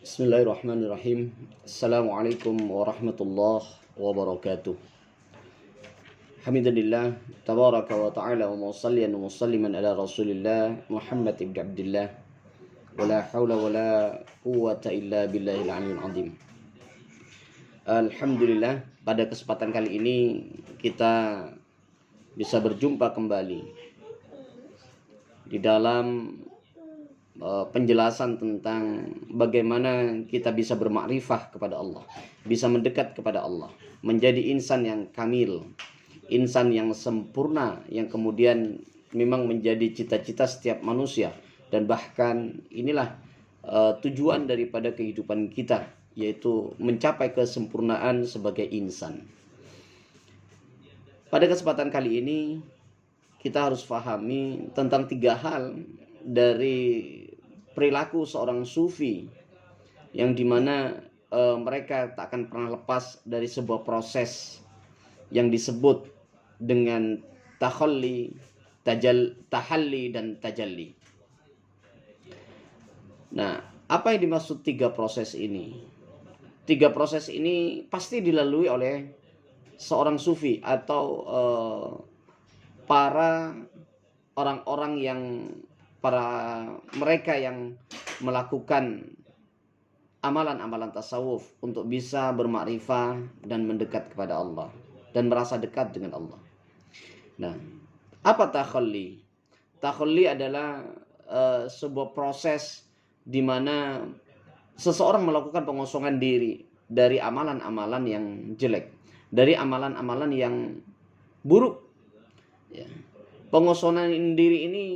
Bismillahirrahmanirrahim. Assalamualaikum warahmatullahi wabarakatuh. Hamdulillah tabaraka wa ta'ala wa musalliyan wa musalliman ala Rasulillah Muhammad ibn Abdullah wa la hawla wa la quwwata illa billahil aliyyil azim. Alhamdulillah, pada kesempatan kali ini kita bisa berjumpa kembali di dalam penjelasan tentang bagaimana kita bisa bermakrifah kepada Allah, bisa mendekat kepada Allah, menjadi insan yang kamil, insan yang sempurna, yang kemudian memang menjadi cita-cita setiap manusia. Dan bahkan inilah tujuan daripada kehidupan kita, yaitu mencapai kesempurnaan sebagai insan. Pada kesempatan kali ini kita harus pahami tentang 3 hal dari perilaku seorang sufi, yang dimana mereka tak akan pernah lepas dari sebuah proses yang disebut dengan tahalli, tahalli dan tajalli. Nah, apa yang dimaksud 3 proses ini? 3 proses ini pasti dilalui oleh seorang sufi atau para orang-orang yang mereka yang melakukan amalan-amalan tasawuf untuk bisa bermakrifah dan mendekat kepada Allah dan merasa dekat dengan Allah. Nah, apa takhalli? Takhalli adalah sebuah proses di mana seseorang melakukan pengosongan diri dari amalan-amalan yang jelek, dari amalan-amalan yang buruk. Ya. Pengosongan diri ini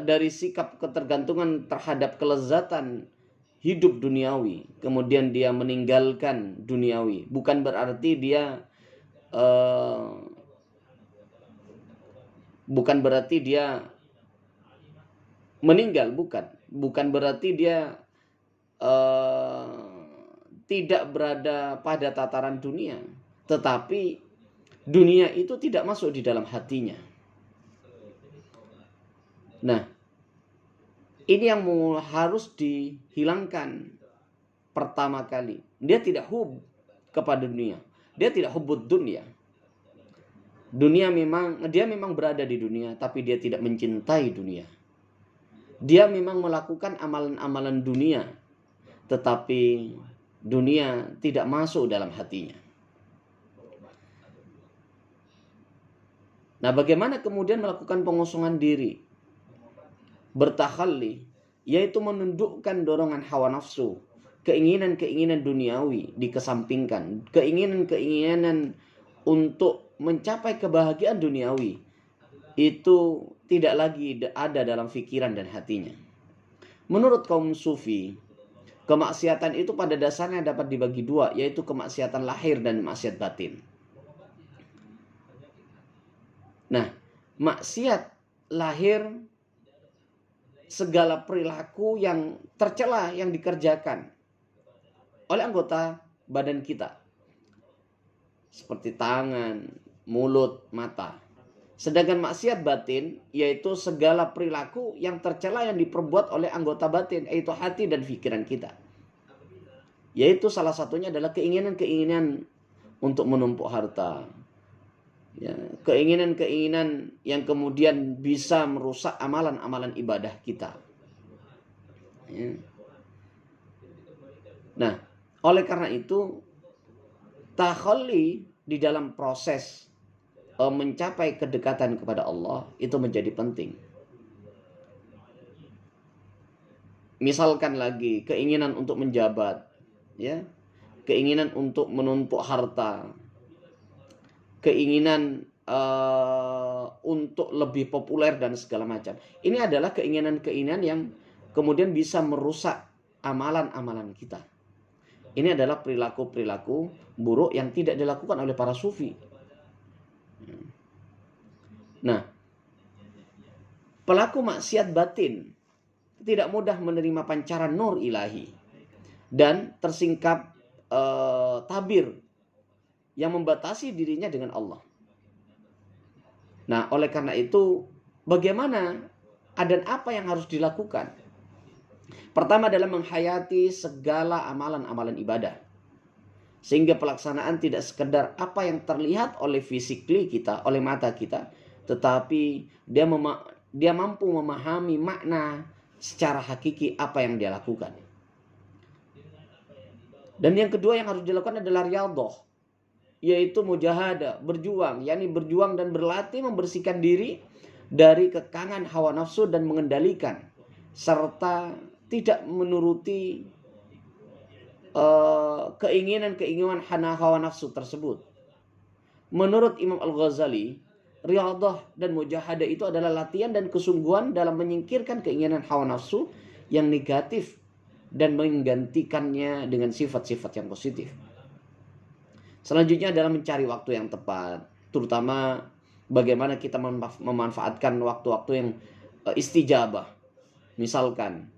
dari sikap ketergantungan terhadap kelezatan hidup duniawi, kemudian dia meninggalkan duniawi. Bukan berarti dia meninggal, bukan berarti dia tidak berada pada tataran dunia, tetapi dunia itu tidak masuk di dalam hatinya. Nah, ini yang harus dihilangkan pertama kali. Dia tidak hub kepada dunia. Dia tidak hubbud dunia. Dia memang berada di dunia, tapi dia tidak mencintai dunia. Dia memang melakukan amalan-amalan dunia, tetapi dunia tidak masuk dalam hatinya. Nah, bagaimana kemudian melakukan pengosongan diri? Bertakhalli, yaitu menundukkan dorongan hawa nafsu, keinginan-keinginan duniawi dikesampingkan, keinginan-keinginan untuk mencapai kebahagiaan duniawi itu tidak lagi ada dalam pikiran dan hatinya. Menurut kaum sufi, kemaksiatan itu pada dasarnya dapat dibagi 2, yaitu kemaksiatan lahir dan maksiat batin. Nah, maksiat lahir segala perilaku yang tercela yang dikerjakan oleh anggota badan kita, seperti tangan, mulut, mata. Sedangkan maksiat batin yaitu segala perilaku yang tercela yang diperbuat oleh anggota batin, yaitu hati dan pikiran kita. Yaitu salah satunya adalah keinginan-keinginan untuk menumpuk harta. Ya, keinginan-keinginan yang kemudian bisa merusak amalan-amalan ibadah kita. Ya. Nah, oleh karena itu takhalli di dalam proses mencapai kedekatan kepada Allah itu menjadi penting. Misalkan lagi keinginan untuk menjabat, ya, keinginan untuk menumpuk harta, keinginan untuk lebih populer dan segala macam. Ini adalah keinginan-keinginan yang kemudian bisa merusak amalan-amalan kita. Ini adalah perilaku-perilaku buruk yang tidak dilakukan oleh para sufi. Nah, pelaku maksiat batin tidak mudah menerima pancaran nur ilahi dan tersingkap tabir yang membatasi dirinya dengan Allah. Nah, oleh karena itu, bagaimana dan apa yang harus dilakukan? Pertama adalah menghayati segala amalan-amalan ibadah. Sehingga pelaksanaan tidak sekedar apa yang terlihat oleh physically kita, oleh mata kita, tetapi dia mampu memahami makna secara hakiki apa yang dia lakukan. Dan yang kedua yang harus dilakukan adalah riyadhah, yaitu mujahadah, berjuang, yakni berjuang dan berlatih membersihkan diri dari kekangan hawa nafsu dan mengendalikan serta tidak menuruti keinginan-keinginan hawa nafsu tersebut. Menurut Imam Al-Ghazali, riyadhah dan mujahadah itu adalah latihan dan kesungguhan dalam menyingkirkan keinginan hawa nafsu yang negatif dan menggantikannya dengan sifat-sifat yang positif. Selanjutnya adalah mencari waktu yang tepat, terutama bagaimana kita memanfaatkan waktu-waktu yang istijabah. Misalkan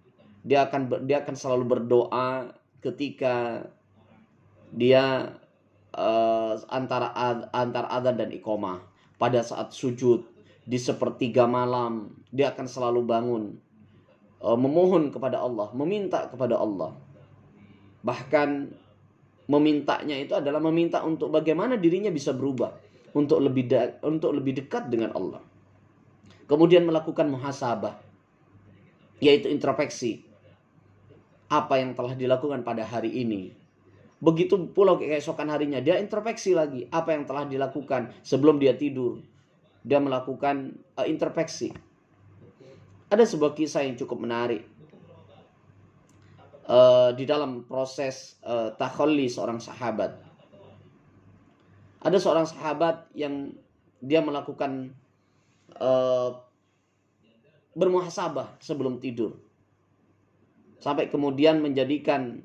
dia akan selalu berdoa ketika dia antara adzan dan iqamah. Pada saat sujud di sepertiga malam dia akan selalu bangun memohon kepada Allah, meminta kepada Allah. Bahkan memintanya itu adalah meminta untuk bagaimana dirinya bisa berubah, untuk lebih dekat dengan Allah. Kemudian melakukan muhasabah, yaitu introspeksi. Apa yang telah dilakukan pada hari ini. Begitu pula keesokan harinya dia introspeksi lagi apa yang telah dilakukan. Sebelum dia tidur dia melakukan introspeksi. Ada sebuah kisah yang cukup menarik di dalam proses takhalli seorang sahabat. Ada seorang sahabat yang dia melakukan bermuhasabah sebelum tidur, sampai kemudian menjadikan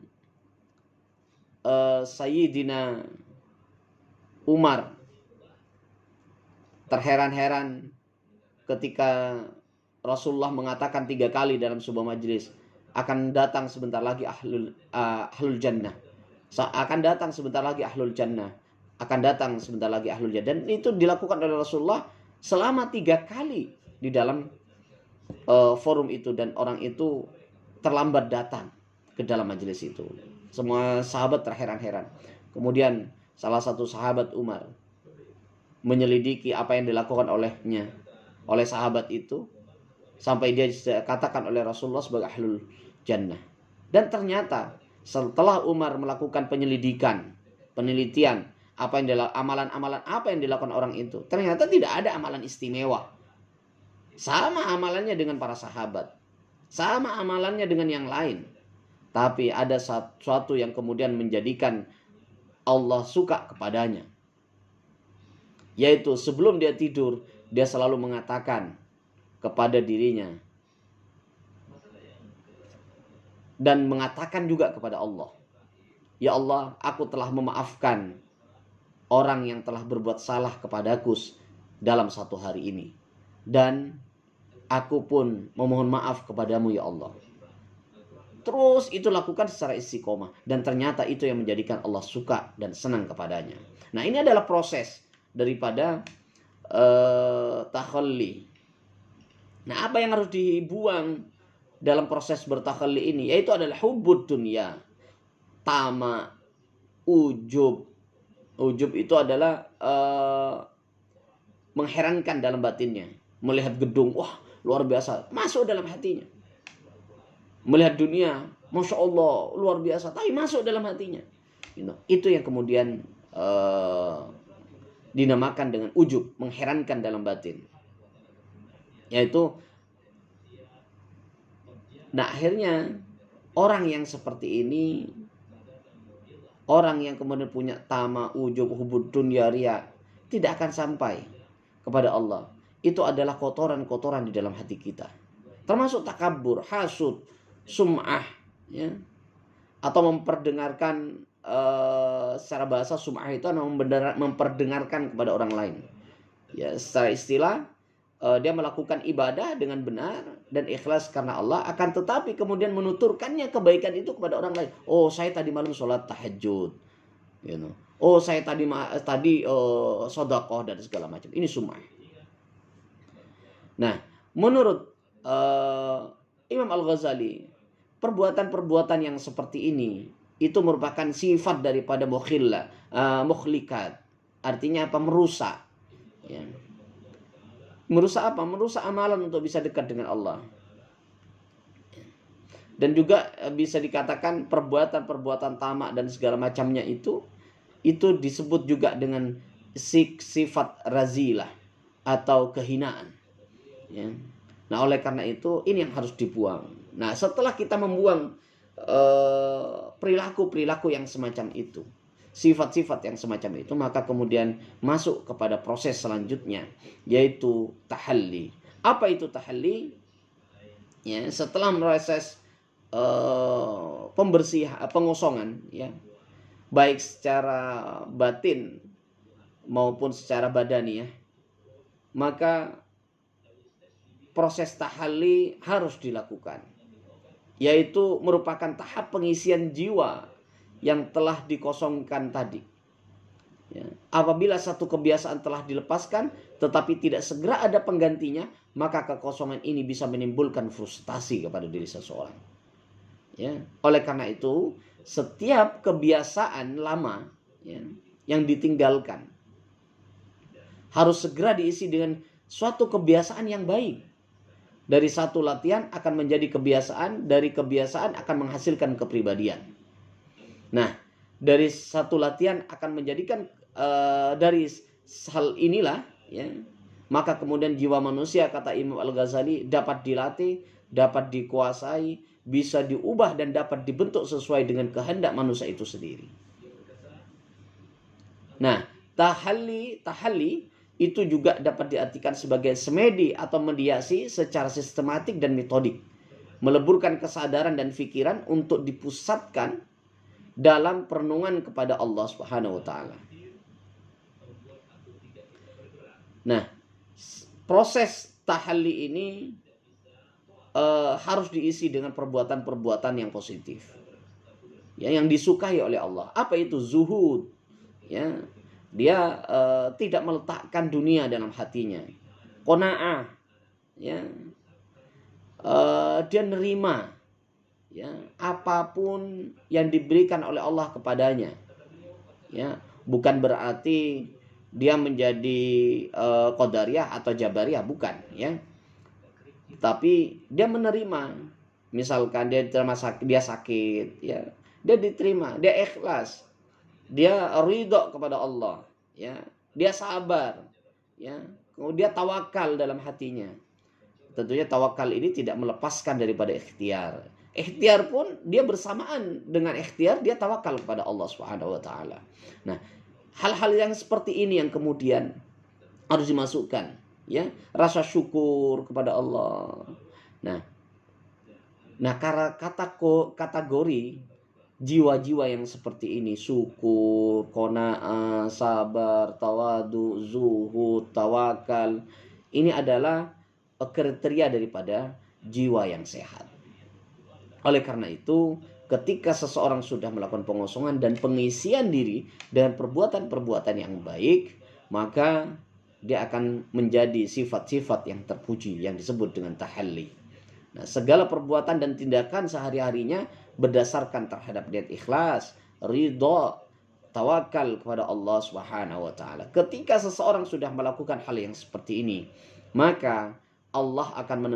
Sayyidina Umar terheran-heran ketika Rasulullah mengatakan 3 kali dalam sebuah majelis, akan datang sebentar lagi ahlul jannah, akan datang sebentar lagi ahlul jannah, akan datang sebentar lagi ahlul jannah. Dan itu dilakukan oleh Rasulullah selama 3 kali di dalam forum itu, dan orang itu terlambat datang ke dalam majelis itu. Semua sahabat terheran-heran. Kemudian salah satu sahabat Umar menyelidiki apa yang dilakukan oleh sahabat itu, sampai dia dikatakan oleh Rasulullah sebagai ahlul jannah. Dan ternyata setelah Umar melakukan penelitian amalan-amalan apa yang dilakukan orang itu, ternyata tidak ada amalan istimewa. Sama amalannya dengan para sahabat, sama amalannya dengan yang lain. Tapi ada sesuatu yang kemudian menjadikan Allah suka kepadanya, yaitu sebelum dia tidur dia selalu mengatakan kepada dirinya dan mengatakan juga kepada Allah, ya Allah, aku telah memaafkan orang yang telah berbuat salah kepadaku dalam 1 hari ini, dan aku pun memohon maaf kepadamu ya Allah. Terus itu lakukan secara istiqomah, dan ternyata itu yang menjadikan Allah suka dan senang kepadanya. Nah, ini adalah proses daripada takhalli. Nah, apa yang harus dibuang dalam proses bertakhalli ini? Yaitu adalah hubbud dunya, tama, ujub. Ujub itu adalah mengherankan dalam batinnya. Melihat gedung, wah luar biasa, masuk dalam hatinya. Melihat dunia, Masya Allah, luar biasa, tapi masuk dalam hatinya. Itu yang kemudian dinamakan dengan ujub, mengherankan dalam batin. Yaitu, nah akhirnya orang yang seperti ini, orang yang kemudian punya tama, ujub, hubud dunya, riya, tidak akan sampai kepada Allah. Itu adalah kotoran-kotoran di dalam hati kita. Termasuk takabur, hasud, sum'ah, ya, atau memperdengarkan secara bahasa sum'ah itu adalah memperdengarkan kepada orang lain. Ya, secara istilah dia melakukan ibadah dengan benar dan ikhlas karena Allah, akan tetapi kemudian menuturkannya kebaikan itu kepada orang lain. Oh, saya tadi malam sholat tahajud, you know. Oh, saya tadi sedekah dan segala macam. Ini sum'ah. Nah, menurut Imam Al-Ghazali, perbuatan-perbuatan yang seperti ini itu merupakan sifat daripada mukhlikat. Artinya apa? Merusak. Ya. Merusak apa? Merusak amalan untuk bisa dekat dengan Allah. Dan juga bisa dikatakan perbuatan-perbuatan tamak dan segala macamnya itu disebut juga dengan sifat razilah atau kehinaan. Ya. Nah, oleh karena itu ini yang harus dibuang. Nah, setelah kita membuang perilaku-perilaku yang semacam itu, sifat-sifat yang semacam itu, maka kemudian masuk kepada proses selanjutnya, yaitu tahalli. Apa itu tahalli? Ya, setelah proses pengosongan, ya, baik secara batin maupun secara badani, ya, maka proses tahalli harus dilakukan, yaitu merupakan tahap pengisian jiwa yang telah dikosongkan tadi. Ya. Apabila satu kebiasaan telah dilepaskan tetapi tidak segera ada penggantinya, maka kekosongan ini bisa menimbulkan frustasi kepada diri seseorang. Ya. Oleh karena itu, setiap kebiasaan lama, ya, yang ditinggalkan harus segera diisi dengan suatu kebiasaan yang baik. Dari satu latihan akan menjadi kebiasaan, dari kebiasaan akan menghasilkan kepribadian. Nah, dari satu latihan akan menjadikan dari hal inilah, ya, maka kemudian jiwa manusia, kata Imam Al-Ghazali, dapat dilatih, dapat dikuasai, bisa diubah dan dapat dibentuk sesuai dengan kehendak manusia itu sendiri. Nah, tahalli itu juga dapat diartikan sebagai semedi atau mediasi secara sistematik dan metodik, meleburkan kesadaran dan pikiran untuk dipusatkan dalam perenungan kepada Allah Subhanahu wa taala. Nah, proses tahalli ini harus diisi dengan perbuatan-perbuatan yang positif, ya, yang disukai oleh Allah. Apa itu zuhud? Ya, dia tidak meletakkan dunia dalam hatinya. Qanaah, ya, dia nerima, ya, apapun yang diberikan oleh Allah kepadanya. Ya, bukan berarti dia menjadi qadariyah atau jabariyah, bukan, ya. Tapi dia menerima, misalkan dia sakit, ya, dia diterima, dia ikhlas, dia ridho kepada Allah, ya, dia sabar, ya, kemudian tawakal dalam hatinya. Tentunya tawakal ini tidak melepaskan daripada ikhtiar. Ikhtiar pun dia bersamaan dengan ikhtiar, dia tawakal kepada Allah Subhanahu wa taala. Nah, hal-hal yang seperti ini yang kemudian harus dimasukkan, ya, rasa syukur kepada Allah. Nah, kategori jiwa-jiwa yang seperti ini, syukur, qanaah, sabar, tawadu, zuhud, tawakal, ini adalah kriteria daripada jiwa yang sehat. Oleh karena itu, ketika seseorang sudah melakukan pengosongan dan pengisian diri dengan perbuatan-perbuatan yang baik, maka dia akan menjadi sifat-sifat yang terpuji yang disebut dengan tahalli. Nah, segala perbuatan dan tindakan sehari-harinya berdasarkan terhadap niat ikhlas, ridha, tawakal kepada Allah Subhanahu wa taala. Ketika seseorang sudah melakukan hal yang seperti ini, maka Allah akan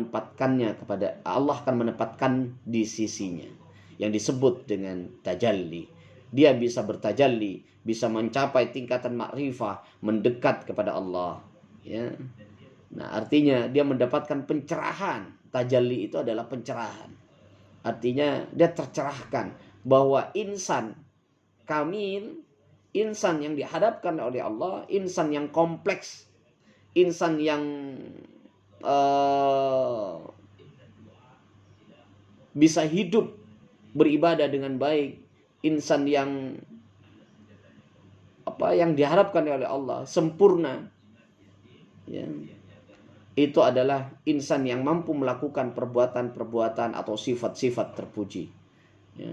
menempatkan di sisinya yang disebut dengan tajalli. Dia bisa bertajalli, bisa mencapai tingkatan makrifah, mendekat kepada Allah, ya. Nah, artinya dia mendapatkan pencerahan. Tajalli itu adalah pencerahan. Artinya dia tercerahkan bahwa insan kamil, insan yang dihadapkan oleh Allah, insan yang kompleks, insan yang bisa hidup beribadah dengan baik, insan yang diharapkan oleh Allah sempurna, ya, itu adalah insan yang mampu melakukan perbuatan-perbuatan atau sifat-sifat terpuji, ya.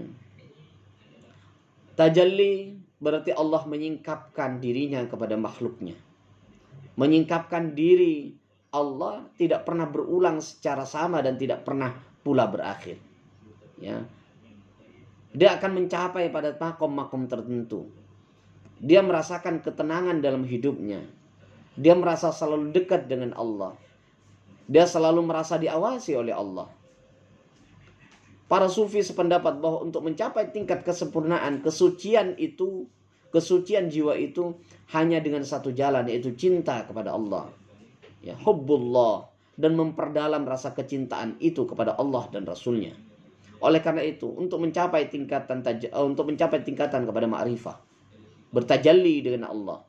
Tajalli berarti Allah menyingkapkan dirinya kepada makhluknya, menyingkapkan diri. Allah tidak pernah berulang secara sama dan tidak pernah pula berakhir. ya, dia akan mencapai pada makom-makom tertentu. Dia merasakan ketenangan dalam hidupnya. Dia merasa selalu dekat dengan Allah. Dia selalu merasa diawasi oleh Allah. Para sufi sependapat bahwa untuk mencapai tingkat kesempurnaan, kesucian jiwa itu hanya dengan satu jalan, yaitu cinta kepada Allah. Ya, hubbullah, dan memperdalam rasa kecintaan itu kepada Allah dan Rasulnya. Oleh karena itu, untuk mencapai tingkatan kepada ma'rifah, bertajalli dengan Allah,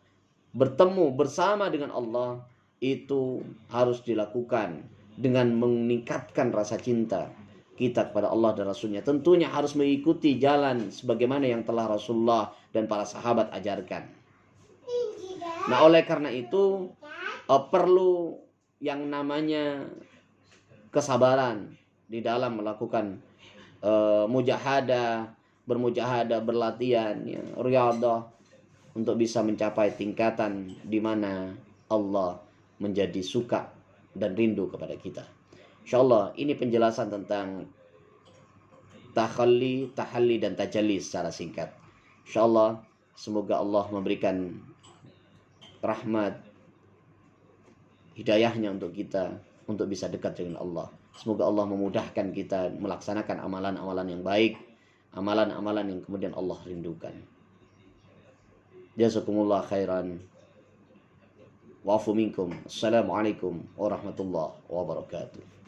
bertemu bersama dengan Allah, itu harus dilakukan dengan meningkatkan rasa cinta kita kepada Allah dan Rasulnya. Tentunya harus mengikuti jalan sebagaimana yang telah Rasulullah dan para sahabat ajarkan. Nah, oleh karena itu perlu yang namanya kesabaran di dalam melakukan bermujahadah, berlatihan, ya, riyadhah, untuk bisa mencapai tingkatan di mana Allah menjadi suka dan rindu kepada kita. Insyaallah ini penjelasan tentang tahalli dan tajalli secara singkat. Insyaallah semoga Allah memberikan rahmat, hidayahnya untuk kita untuk bisa dekat dengan Allah. Semoga Allah memudahkan kita melaksanakan amalan-amalan yang baik, amalan-amalan yang kemudian Allah rindukan. Jazakumullah khairan. Wa'afu minkum. Assalamualaikum warahmatullahi wabarakatuh.